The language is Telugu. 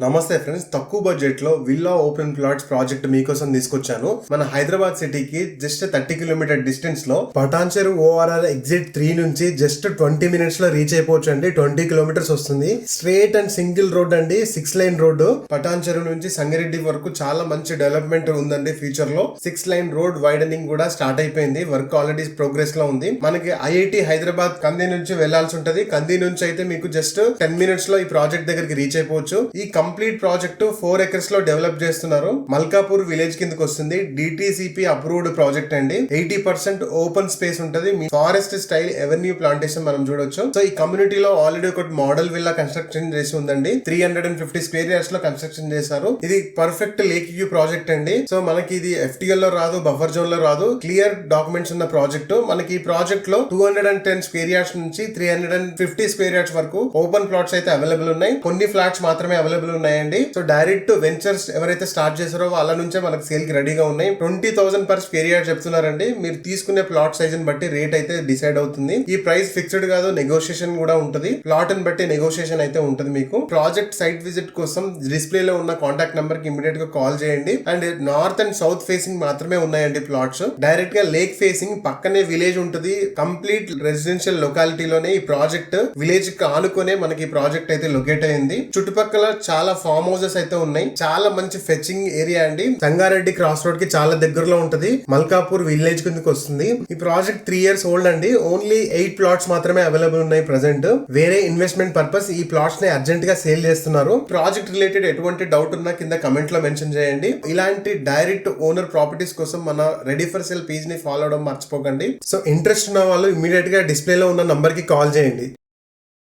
నమస్తే ఫ్రెండ్స్, తక్కువ బడ్జెట్ లో విల్లా ఓపెన్ ప్లాట్స్ ప్రాజెక్ట్ మీకోసం తీసుకొచ్చాను. మన హైదరాబాద్ సిటీకి జస్ట్ 30 కిలోమీటర్ డిస్టెన్స్ లో పటాన్చెరు ఓఆర్ఆర్ ఎగ్జిట్ 3 నుంచి జస్ట్ 20 మినిట్స్ లో రీచ్ అయిపోవచ్చు అండి. 20 కిలోమీటర్స్ వస్తుంది. స్ట్రేట్ అండ్ సింగిల్ రోడ్ అండి, 6 లైన్ రోడ్డు. పటాన్చెరు నుంచి సంగారెడ్డి వరకు చాలా మంచి డెవలప్మెంట్ ఉందండి. ఫ్యూచర్ లో 6 లైన్ రోడ్ వైడనింగ్ కూడా స్టార్ట్ అయిపోయింది. వర్క్ ఆల్రెడీ ప్రోగ్రెస్ లో ఉంది. మనకి ఐఐటి హైదరాబాద్ కంది నుంచి వెళ్లాల్సి ఉంటది. కంది నుంచి అయితే మీకు జస్ట్ 10 మినిట్స్ లో ఈ ప్రాజెక్ట్ దగ్గరికి రీచ్ అయిపోవచ్చు. ఈ కంప్లీట్ ప్రాజెక్ట్ 4 ఎకర్స్ లో డెవలప్ చేస్తున్నారు. మల్కాపూర్ విలేజ్ కిందకి వస్తుంది. డిటిసిపి అప్రూవ్డ్ ప్రాజెక్ట్ అండి. 80% ఓపెన్ స్పేస్ ఉంటది. మీ ఫారెస్ట్ స్టైల్ ఎవెన్యూ ప్లాంటేషన్ మనం చూడొచ్చు. సో ఈ కమ్యూనిటీలో ఆల్రెడీ ఒక మోడల్ విల్లా కన్స్ట్రక్షన్ చేసి ఉందండి. 350 స్క్వేర్ యార్డ్స్ లో కన్స్ట్రక్షన్ చేశారు. ఇది పర్ఫెక్ట్ లేక్ వ్యూ ప్రాజెక్ట్ అండి. సో మనకి ఇది FTL లో రాదు, బఫర్ జోన్ లో రాదు. క్లియర్ డాక్యుమెంట్స్ ఉన్న ప్రాజెక్ట్. మనకి ఈ ప్రాజెక్ట్ లో 210 స్క్వేర్ యార్డ్స్ నుంచి 350 స్క్వేర్ యార్డ్స్ వరకు ఓపెన్ ప్లాట్స్ అయితే అవైలబుల్ ఉన్నాయి. కొన్ని ఫ్లాట్స్ మాత్రమే అవైలబుల్ ఉన్నాయండి. సో డైరెక్ట్ వెంచర్స్ ఎవరైతే స్టార్ట్ చేశారో వాళ్ళ నుంచే మనకి సేల్ కి రెడీగా ఉన్నాయి. 20,000 పర్ స్క్వేర్ యార్డ్ చెప్తున్నారండి. మీరు తీసుకునే ప్లాట్ సైజ్ ని బట్టి రేట్ అయితే డిసైడ్ అవుతుంది. ఈ ప్రైస్ ఫిక్స్డ్ కాదు, నెగోషియేషన్ కూడా ఉంటుంది. ప్లాట్ ని బట్టి నెగోషియేషన్ అయితే ఉంటుంది. మీకు ప్రాజెక్ట్ సైట్ విజిట్ కోసం డిస్ప్లే లో ఉన్న కాంటాక్ట్ నెంబర్ కి ఇమీడియట్ గా కాల్ చేయండి. And north and south facing మాత్రమే ఉన్నాయండి ప్లాట్స్. డైరెక్ట్ గా లేక్ ఫేసింగ్ పక్కనే విలేజ్ ఉంటుంది. కంప్లీట్ రెసిడెన్షియల్ లొకాలిటీలోనే ఈ ప్రాజెక్ట్ విలేజ్ కి ఆనుకునే మనకి ఈ ప్రాజెక్ట్ అయితే లొకేట్ అయింది. చుట్టుపక్కల చాలా ఫార్మ్ హౌసెస్ అయితే ఉన్నాయి. చాలా మంచి ఫెచింగ్ ఏరియా అండి. సంగారెడ్డి క్రాస్ రోడ్ కి చాలా దగ్గరలో ఉంటది. మల్కాపూర్ విలేజ్ కిందకి వస్తుంది. ఈ ప్రాజెక్ట్ 3 years ఓల్డ్ అండి. ఓన్లీ 8 ప్లాట్స్ మాత్రమే అవైలబుల్ ఉన్నాయి ప్రెసెంట్. వేరే ఇన్వెస్ట్మెంట్ పర్పస్ ఈ ప్లాట్స్ ని అర్జెంట్ గా సేల్ చేస్తున్నారు. ప్రాజెక్ట్ రిలేటెడ్ ఎటువంటి డౌట్ ఉన్నా కింద కమెంట్ లో మెన్షన్ చేయండి. ఇలాంటి డైరెక్ట్ ఓనర్ ప్రాపర్టీస్ కోసం మన రెడీ ఫర్ సేల్ పేజ్ ని ఫాలో అవడం మర్చిపోకండి. సో ఇంట్రెస్ట్ ఉన్న వాళ్ళు ఇమీడియట్ గా డిస్ప్లే లో ఉన్న నంబర్ కి కాల్ చేయండి.